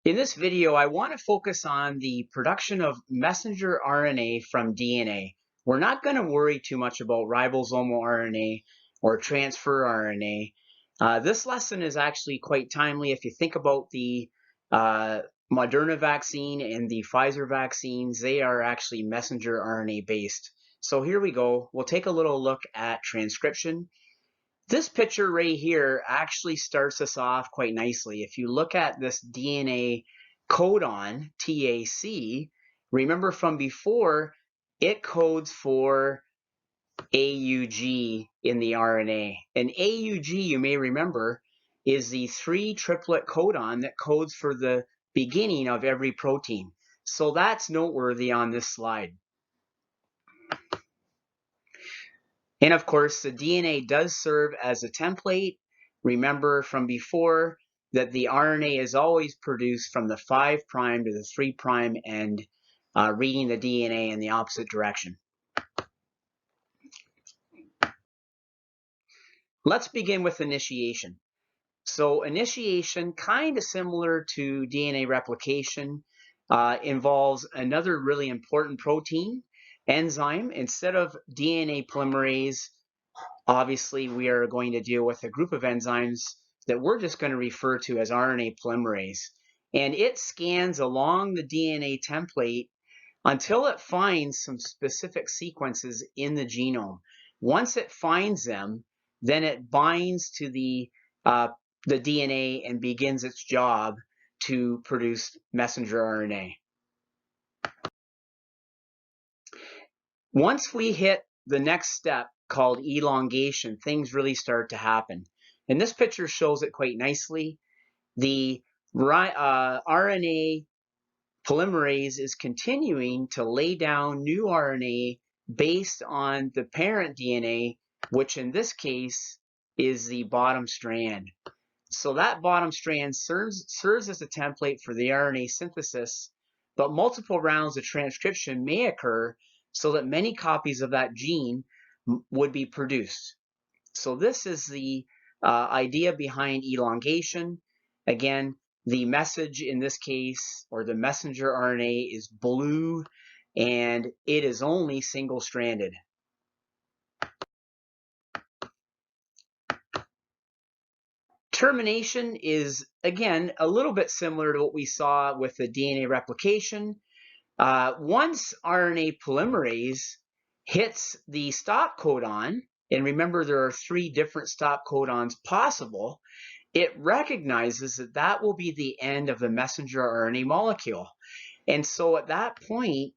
In this video, I want to focus on the production of messenger RNA from DNA. We're not going to worry too much about ribosomal RNA or transfer RNA. This lesson is actually quite timely if you think about the Moderna vaccine and the Pfizer vaccines. They are actually messenger RNA based. So here we go. We'll take a little look at transcription. This picture right here actually starts us off quite nicely. If you look at this DNA codon, TAC, remember from before, it codes for AUG in the RNA. And AUG, you may remember, is the 3-triplet codon that codes for the beginning of every protein. So that's noteworthy on this slide. And of course, the DNA does serve as a template. Remember from before that the RNA is always produced from the 5' to the 3' end, reading the DNA in the opposite direction. Let's begin with initiation. So initiation, kind of similar to DNA replication, involves another really important protein, enzyme. Instead of DNA polymerase, obviously, we are going to deal with a group of enzymes that we're just going to refer to as RNA polymerase. And it scans along the DNA template until it finds some specific sequences in the genome. Once it finds them, then it binds to the DNA and begins its job to produce messenger RNA. Once we hit the next step called elongation, things really start to happen. And this picture shows it quite nicely. The RNA polymerase is continuing to lay down new RNA based on the parent DNA, which in this case is the bottom strand. So that bottom strand serves as a template for the RNA synthesis, but multiple rounds of transcription may occur so that many copies of that gene would be produced. So this is the idea behind elongation. Again, the message in this case, or the messenger RNA, is blue, and it is only single-stranded. Termination is, again, a little bit similar to what we saw with the DNA replication. Once RNA polymerase hits the stop codon, and remember there are 3 different stop codons possible, it recognizes that that will be the end of the messenger RNA molecule. And so at that point,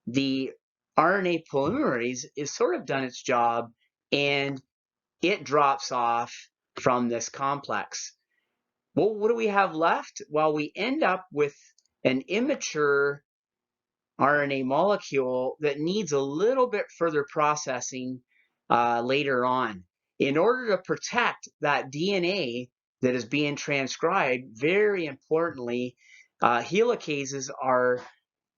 the RNA polymerase is sort of done its job and it drops off from this complex. Well, what do we have left? Well, we end up with an immature RNA molecule that needs a little bit further processing later on. In order to protect that DNA that is being transcribed, very importantly, helicases are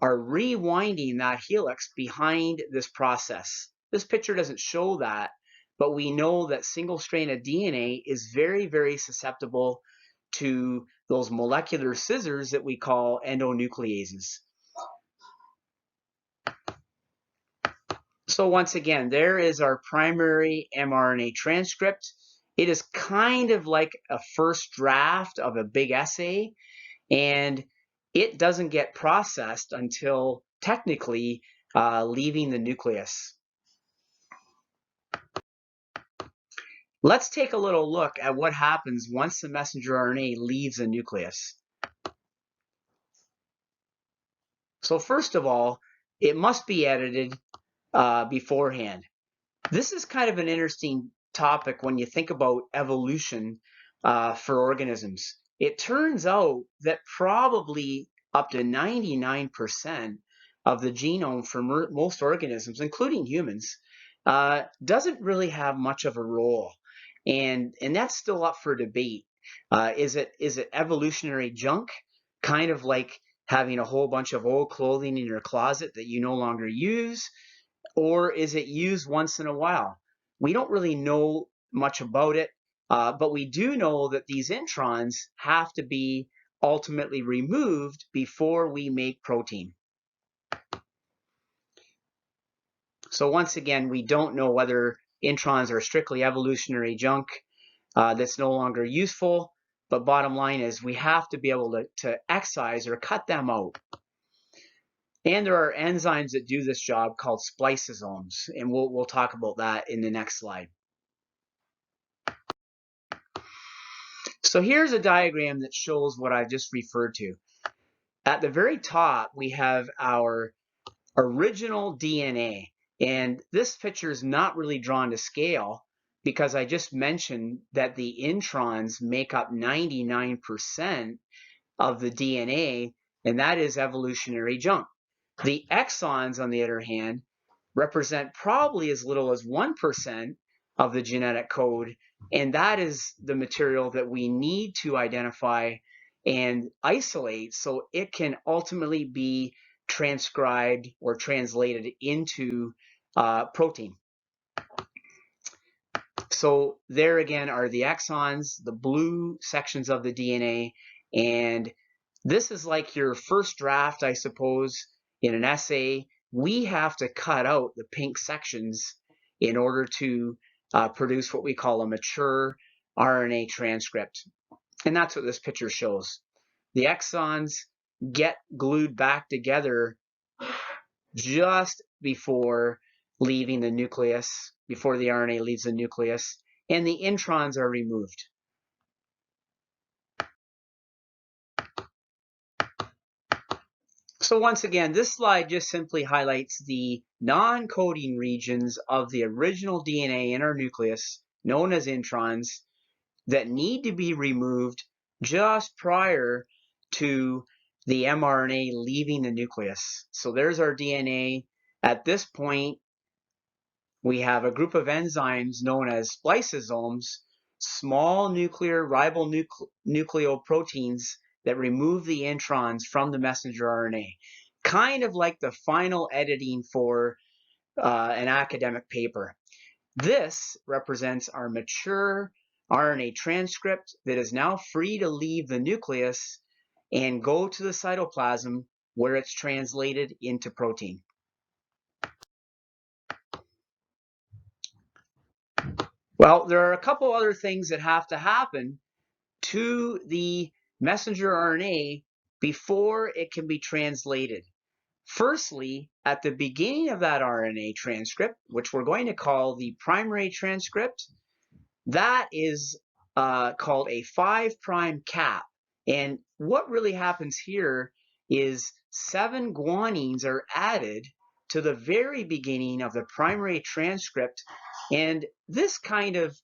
rewinding that helix behind this process. This picture doesn't show that, but we know that single-stranded DNA is very, very susceptible to those molecular scissors that we call endonucleases. So once again, there is our primary mRNA transcript. It is kind of like a first draft of a big essay, and it doesn't get processed until technically leaving the nucleus. Let's take a little look at what happens once the messenger RNA leaves the nucleus. So first of all, it must be edited beforehand. This is kind of an interesting topic when you think about evolution for organisms. It turns out that probably up to 99% of the genome for most organisms, including humans, doesn't really have much of a role. And that's still up for debate. Is it evolutionary junk, kind of like having a whole bunch of old clothing in your closet that you no longer use? Or is it used once in a while? We don't really know much about it, but we do know that these introns have to be ultimately removed before we make protein. So once again, we don't know whether introns are strictly evolutionary junk that's no longer useful, but bottom line is we have to be able to excise or cut them out. And there are enzymes that do this job called spliceosomes, and we'll talk about that in the next slide. So here's a diagram that shows what I just referred to. At the very top, we have our original DNA, and this picture is not really drawn to scale because I just mentioned that the introns make up 99% of the DNA, and that is evolutionary junk. The exons, on the other hand, represent probably as little as 1% of the genetic code, and that is the material that we need to identify and isolate so it can ultimately be transcribed or translated into protein. So there again are the exons, the blue sections of the DNA, and this is like your first draft, I suppose, in an essay. We have to cut out the pink sections in order to produce what we call a mature RNA transcript. And that's what this picture shows. The exons get glued back together just before leaving the nucleus, before the RNA leaves the nucleus, and the introns are removed. So once again, this slide just simply highlights the non-coding regions of the original DNA in our nucleus, known as introns, that need to be removed just prior to the mRNA leaving the nucleus. So there's our DNA. At this point, we have a group of enzymes known as spliceosomes, small nuclear ribonucleoproteins that remove the introns from the messenger RNA, kind of like the final editing for an academic paper. This represents our mature RNA transcript that is now free to leave the nucleus and go to the cytoplasm where it's translated into protein. Well, there are a couple other things that have to happen to the messenger RNA before it can be translated. Firstly, at the beginning of that RNA transcript, which we're going to call the primary transcript, that is called a 5' cap. And what really happens here is 7 guanines are added to the very beginning of the primary transcript, and this kind of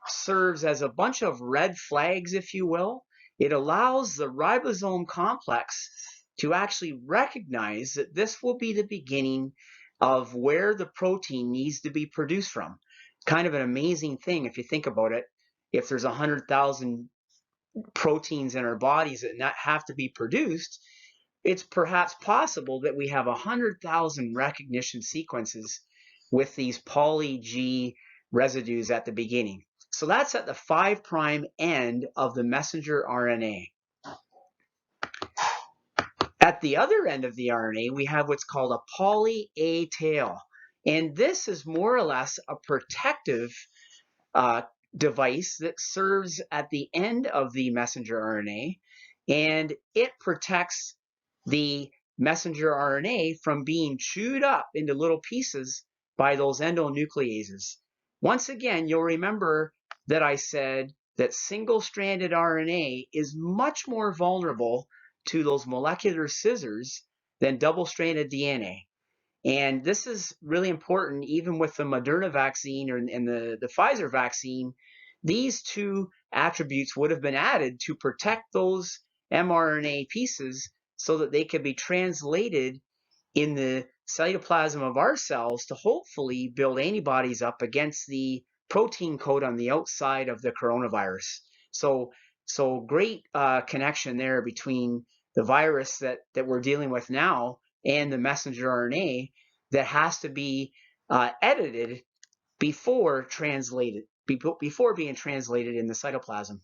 serves as a bunch of red flags, if you will. It allows the ribosome complex to actually recognize that this will be the beginning of where the protein needs to be produced from. Kind of an amazing thing if you think about it. If there's 100,000 proteins in our bodies that have to be produced, it's perhaps possible that we have 100,000 recognition sequences with these poly-G residues at the beginning. So that's at the 5' end of the messenger RNA. At the other end of the RNA, we have what's called a poly-A tail. And this is more or less a protective device that serves at the end of the messenger RNA, and it protects the messenger RNA from being chewed up into little pieces by those endonucleases. Once again, you'll remember that I said that single-stranded RNA is much more vulnerable to those molecular scissors than double-stranded DNA. And this is really important even with the Moderna vaccine and the Pfizer vaccine. These two attributes would have been added to protect those mRNA pieces so that they could be translated in the cytoplasm of our cells to hopefully build antibodies up against the protein coat on the outside of the coronavirus. So great connection there between the virus that we're dealing with now and the messenger RNA that has to be edited before being translated in the cytoplasm.